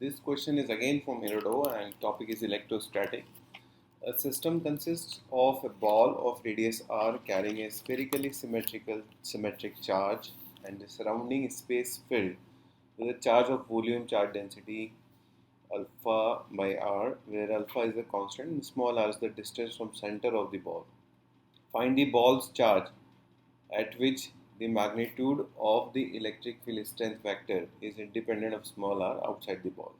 This question is again from Herodo and topic is electrostatic. A system consists of a ball of radius r carrying a spherically symmetric charge and the surrounding space filled with a charge of volume charge density alpha by r, where alpha is the constant and small r is the distance from center of the ball. Find the ball's charge at which the magnitude of the electric field strength vector is independent of small r outside the ball.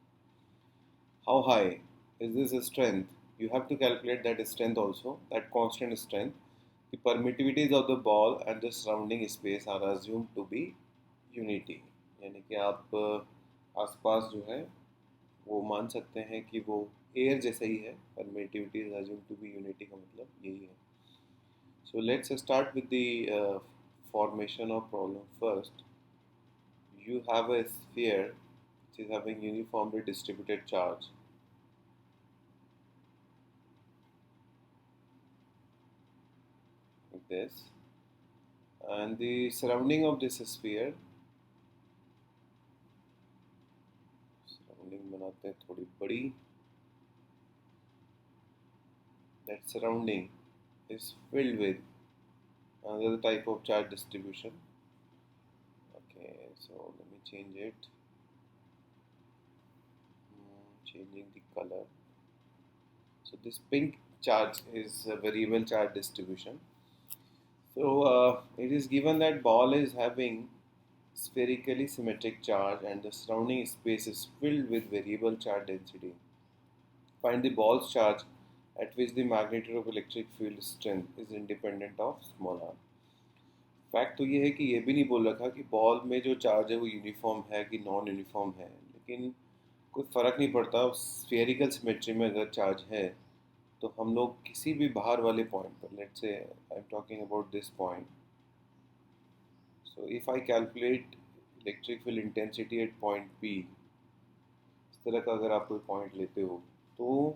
How high is this strength? You have to calculate that strength also, that constant strength. The permittivities of the ball and the surrounding space are assumed to be unity. यानी कि आप आसपास जो है वो मान सकते हैं कि वो एयर जैसा ही है. Permittivity is assume to be unity का मतलब यही है. So let's start with the formation of problem first. You have a sphere which is having uniformly distributed charge. Like this. And the surrounding of this sphere, surrounding बनाते हैं थोड़ी बड़ी. That surrounding is filled with another type of charge distribution. Okay, so let me change it. Changing the color. So this pink charge is a variable charge distribution. So it is given that ball is having spherically symmetric charge and the surrounding space is filled with variable charge density. Find the ball's charge at which the magnitude of electric field strength is independent of small r. Fact तो ये है कि ये भी नहीं बोल रखा कि बॉल में जो चार्ज है वो यूनिफॉर्म है कि नॉन यूनिफॉर्म है, लेकिन कोई फ़र्क नहीं पड़ता. स्फेरिकल सिमेट्री में अगर चार्ज है तो हम लोग किसी भी बाहर वाले पॉइंट पर, let's say I am talking about this point. So if I calculate electric field intensity at point P, इस तरह का अगर आप कोई पॉइंट लेते हो तो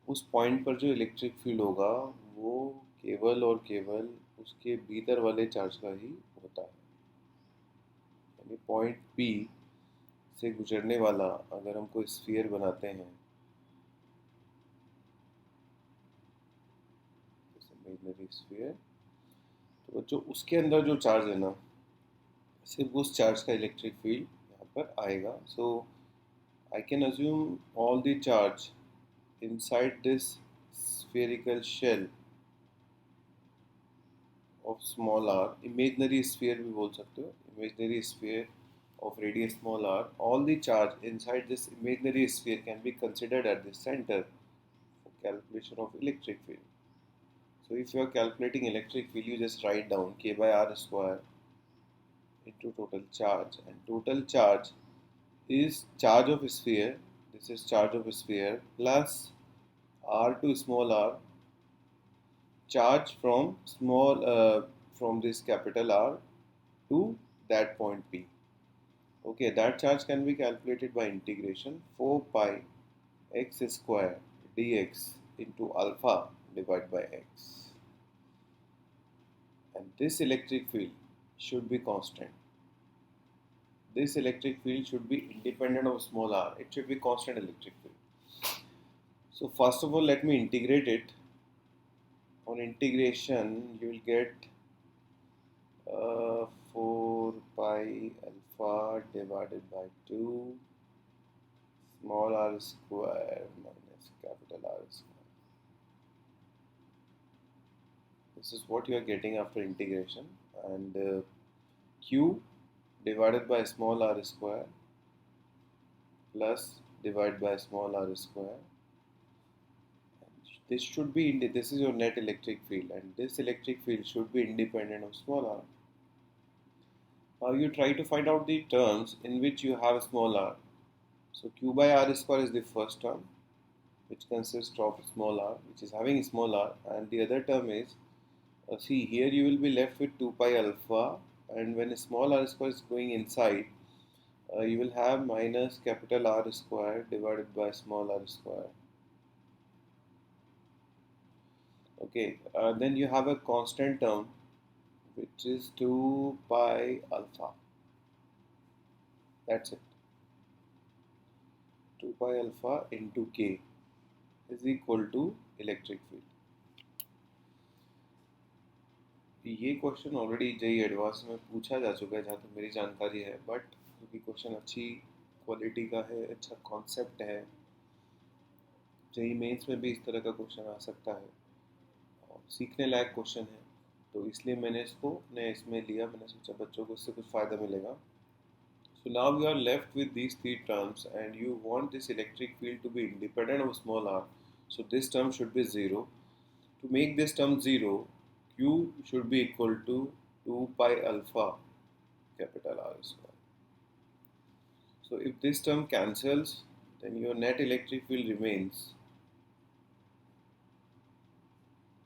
उस पॉइंट पर जो इलेक्ट्रिक फील्ड होगा वो केवल और केवल उसके भीतर वाले चार्ज का ही होता है. यानी पॉइंट पी से गुजरने वाला अगर हम कोई स्फीयर बनाते हैं, इमेजिनरी स्फीयर, तो जो उसके अंदर जो चार्ज है ना, सिर्फ उस चार्ज का इलेक्ट्रिक फील्ड यहाँ पर आएगा. So I can assume all the charge inside this spherical shell of small r, imaginary sphere भी बोल सकते हो, imaginary sphere of radius small r, all the charge inside this imaginary sphere can be considered at the center for calculation of electric field. So if you are calculating electric field, you just write down k by r square into total charge, and total charge is charge of sphere, this is charge of sphere, plus r to small r, charge from from this capital R to that point P. Okay, that charge can be calculated by integration 4 pi x square dx into alpha divided by x. And this electric field should be constant. This electric field should be independent of small r. It should be constant electric field. So first of all, let me integrate it. On integration, you will get 4 pi alpha divided by 2 small r square minus capital R square. This is what you are getting after integration, and q divided by small r square plus divided by small r square. This should be, this is your net electric field, and this electric field should be independent of small r. Now you try to find out the terms in which you have small r. So q by r square is the first term, which consists of small r, which is having small r, and the other term is, see here you will be left with 2 pi alpha, and when small r square is going inside, you will have minus capital R square divided by small r square. Okay, then you have a constant term which is 2 pi alpha. That's it. 2 pi alpha into k is equal to electric field. ये question already JEE advance में पूछा जा चुका है जहाँ तक मेरी जानकारी है, बट क्योंकि क्वेश्चन अच्छी क्वालिटी का है, अच्छा कॉन्सेप्ट है, जेई मेंस में भी इस तरह का क्वेश्चन आ सकता है और सीखने लायक क्वेश्चन है, तो इसलिए मैंने इसमें लिया। मैंने सोचा बच्चों को इससे कुछ फ़ायदा मिलेगा। So now you are left with these three terms and you want this electric field to be independent of small r. So this term should be 0. To make this term 0, Q should be equal to 2 pi alpha capital R square. So if this term cancels, then your net electric field remains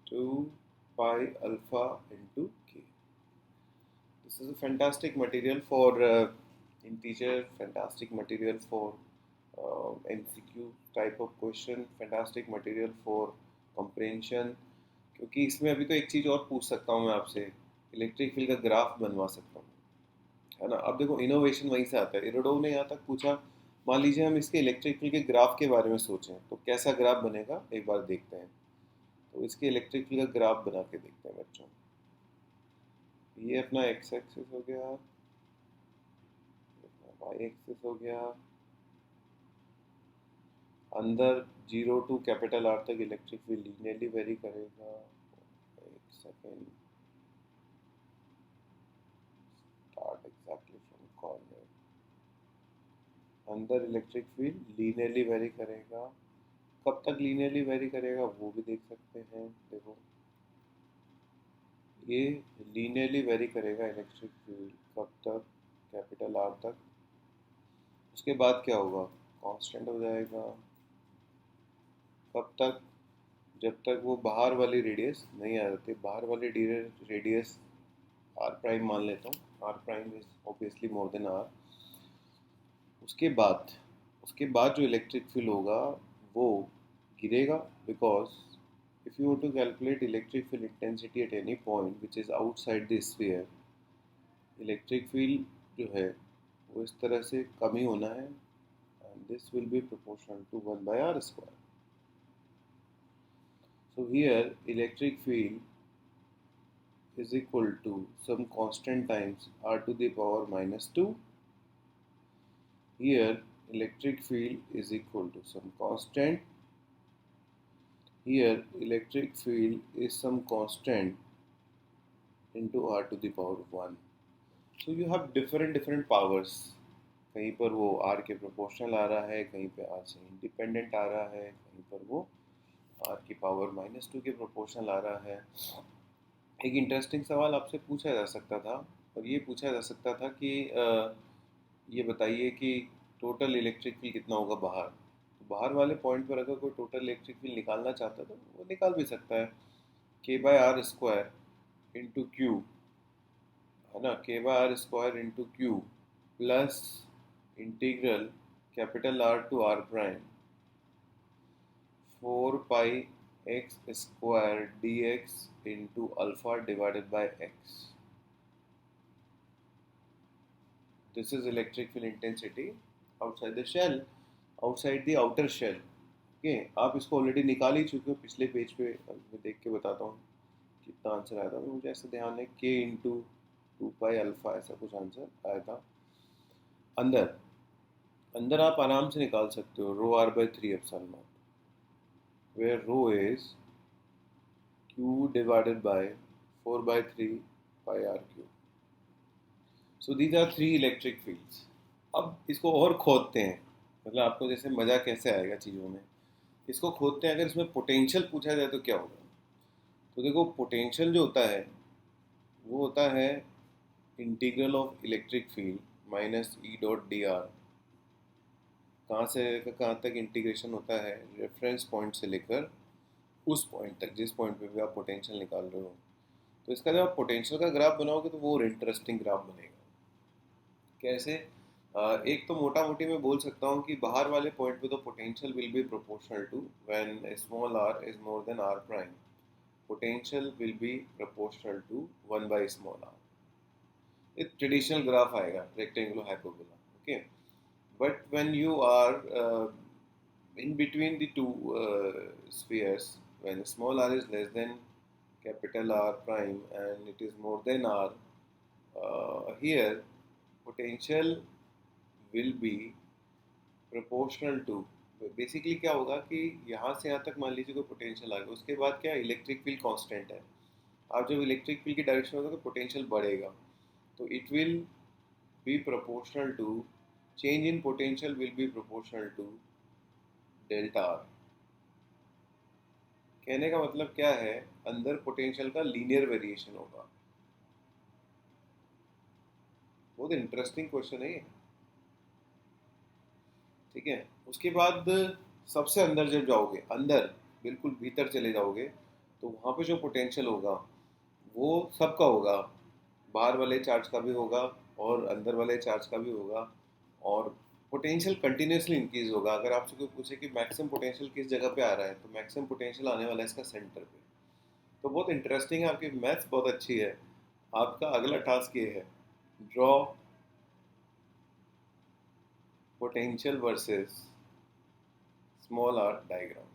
2 pi alpha into K. This is a fantastic material for integer, fantastic material for MCQ type of question, fantastic material for comprehension, क्योंकि इसमें अभी तो एक चीज़ और पूछ सकता हूँ मैं आपसे, इलेक्ट्रिक फील्ड का ग्राफ बनवा सकता हूँ, है ना। अब देखो इनोवेशन वहीं से आता है। इरोडोव ने यहाँ तक पूछा, मान लीजिए हम इसके इलेक्ट्रिक फील्ड के ग्राफ के बारे में सोचें तो कैसा ग्राफ बनेगा, एक बार देखते हैं। तो इसके इलेक्ट्रिक फील्ड का ग्राफ बना के देखते हैं बच्चों। ये अपना एक्स एक्सिस हो गया, वाई एक्सिस हो गया, अंदर 0 टू कैपिटल आर तक इलेक्ट्रिक फील्ड लीनियरली वेरी करेगा। एक second, start exactly from corner. अंदर इलेक्ट्रिक फील्ड लीनियरली वेरी करेगा। कब तक लीनियरली वेरी करेगा वो भी देख सकते हैं। देखो ये लीनियरली वेरी करेगा इलेक्ट्रिक फील्ड कब तक, कैपिटल आर तक। उसके बाद क्या होगा, कांस्टेंट हो जाएगा। कब तक, जब तक वो बाहर वाली रेडियस नहीं आ जाती। बाहर वाली रेडियस आर प्राइम मान लेता हूँ, R prime is obviously more than R. उसके बाद जो इलेक्ट्रिक फील्ड होगा वो गिरेगा, because if you want to calculate electric field intensity at any point which is outside the sphere, electric field जो है वो इस तरह से कम ही होना है, and this will be proportional to 1 by r square. So here electric field is equal to some constant times r to the power minus 2. Here electric field is equal to some constant. Here electric field is some constant into r to the power 1. So you have different powers. कहीं पर वो r के proportional आ रहा है, कहीं पे r से independent आ रहा है, कहीं पर वो r की पावर माइनस 2 के प्रोपोर्शनल आ रहा है। एक इंटरेस्टिंग सवाल आपसे पूछा जा सकता था, और ये पूछा जा सकता था कि ये बताइए कि टोटल इलेक्ट्रिक फील्ड कितना होगा बाहर। तो बाहर वाले पॉइंट पर अगर कोई टोटल इलेक्ट्रिक फील्ड निकालना चाहता है तो वो निकाल भी सकता है। k by R square into Q, है ना, k by R square into Q plus integral capital R to R prime 4 pi X square D X into alpha divided by X. This is electric field intensity outside the shell, outside the outer shell. Okay, आप इसको already निकाल ही चुके हो पिछले page पे। मैं देख के बताता हूँ कितना आंसर आया था। मुझे ऐसा ध्यान है k इंटू 2 पाई अल्फा ऐसा कुछ आंसर आया था। अंदर आप आराम से निकाल सकते हो rho R by 3 epsilon naught, where rho is q divided by 4 by 3 pi r cube. So these are three electric fields. अब इसको और खोदते हैं, मतलब आपको जैसे मज़ा कैसे आएगा चीज़ों में। इसको खोदते हैं, अगर इसमें पोटेंशियल पूछा जाए तो क्या होगा। तो देखो पोटेंशियल जो होता है वो होता है integral of electric field minus E dot D R. कहाँ से कहाँ तक इंटीग्रेशन होता है, रेफरेंस पॉइंट से लेकर उस पॉइंट तक जिस पॉइंट पे भी आप पोटेंशियल निकाल रहे हो। तो इसका जब आप पोटेंशियल का ग्राफ बनाओगे तो वो इंटरेस्टिंग ग्राफ बनेगा। कैसे, एक तो मोटा मोटी मैं बोल सकता हूँ कि बाहर वाले पॉइंट पे तो potential will be proportional to when small r is more than r prime, potential will be proportional to 1 by small r. एक ट्रेडिशनल ग्राफ आएगा rectangular hyperbola. Okay, but when you are in between the two spheres, when small r is less than capital R prime and it is more than R, here potential will be proportional to, basically क्या होगा कि यहाँ से यहाँ तक मान लीजिए कोई पोटेंशियल आ गया, उसके बाद क्या इलेक्ट्रिक फील्ड कांस्टेंट है, आप जब इलेक्ट्रिक फील्ड की डायरेक्शन में होगा तो पोटेंशियल बढ़ेगा, तो it will be proportional to, change in potential will be proportional to delta r. कहने का मतलब क्या है, अंदर पोटेंशियल का लीनियर वेरिएशन होगा। बहुत इंटरेस्टिंग क्वेश्चन है ये, ठीक है। उसके बाद सबसे अंदर जब जाओगे, अंदर बिल्कुल भीतर चले जाओगे, तो वहाँ पे जो पोटेंशियल होगा वो सबका होगा, बाहर वाले चार्ज का भी होगा और अंदर वाले चार्ज का भी होगा, और पोटेंशियल कंटिन्यूसली इंक्रीज होगा। अगर आपसे कोई पूछे कि मैक्सिमम पोटेंशियल किस जगह पे आ रहा है, तो मैक्सिमम पोटेंशियल आने वाला है इसका सेंटर पे। तो बहुत इंटरेस्टिंग है, आपकी मैथ्स बहुत अच्छी है। आपका अगला टास्क ये है, draw potential versus small are diagram.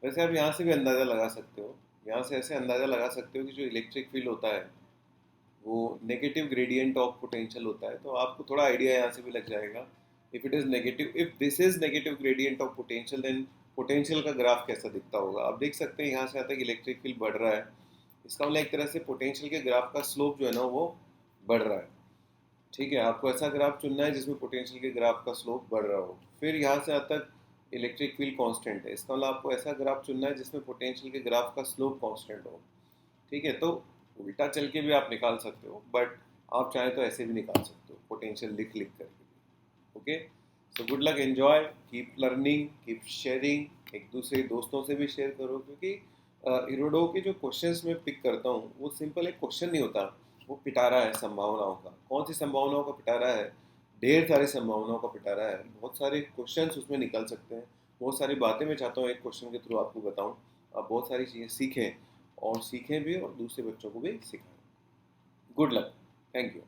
वैसे आप यहाँ से भी अंदाज़ा लगा सकते हो, यहाँ से ऐसे अंदाज़ा लगा सकते हो कि जो इलेक्ट्रिक फील्ड होता है वो नेगेटिव ग्रेडियंट ऑफ पोटेंशियल होता है, तो आपको थोड़ा आइडिया यहाँ से भी लग जाएगा। If it is negative, if this is negative gradient of potential, then potential का ग्राफ कैसा दिखता होगा। आप देख सकते हैं यहाँ से आता है इलेक्ट्रिक फील्ड बढ़ रहा है, इसका मतलब एक तरह से पोटेंशियल के ग्राफ का स्लोप जो है ना वो बढ़ रहा है, ठीक है। आपको ऐसा ग्राफ चुनना है जिसमें पोटेंशियल के ग्राफ का स्लोप बढ़ रहा हो। फिर यहाँ से आता इलेक्ट्रिक फील्ड कांस्टेंट है, इसका मतलब आपको ऐसा ग्राफ चुनना है जिसमें पोटेंशियल के ग्राफ का स्लोप कांस्टेंट हो, ठीक है। तो उल्टा चल के भी आप निकाल सकते हो, बट आप चाहें तो ऐसे भी निकाल सकते हो, पोटेंशियल लिख लिख करके। Okay, so good luck, enjoy, keep learning, keep sharing, एक दूसरे दोस्तों से भी शेयर करो, क्योंकि इरोडो के जो क्वेश्चंस मैं पिक करता हूँ वो सिंपल एक क्वेश्चन नहीं होता, वो पिटारा है संभावनाओं का। कौन सी संभावनाओं का पिटारा है, ढेर सारी संभावनाओं का पिटारा है, बहुत सारे क्वेश्चंस उसमें निकल सकते हैं, बहुत सारी बातें मैं चाहता हूँ एक क्वेश्चन के थ्रू आपको बताऊँ, आप बहुत सारी चीज़ें सीखें, और सीखें भी और दूसरे बच्चों को भी सिखाएं। Good luck, thank you.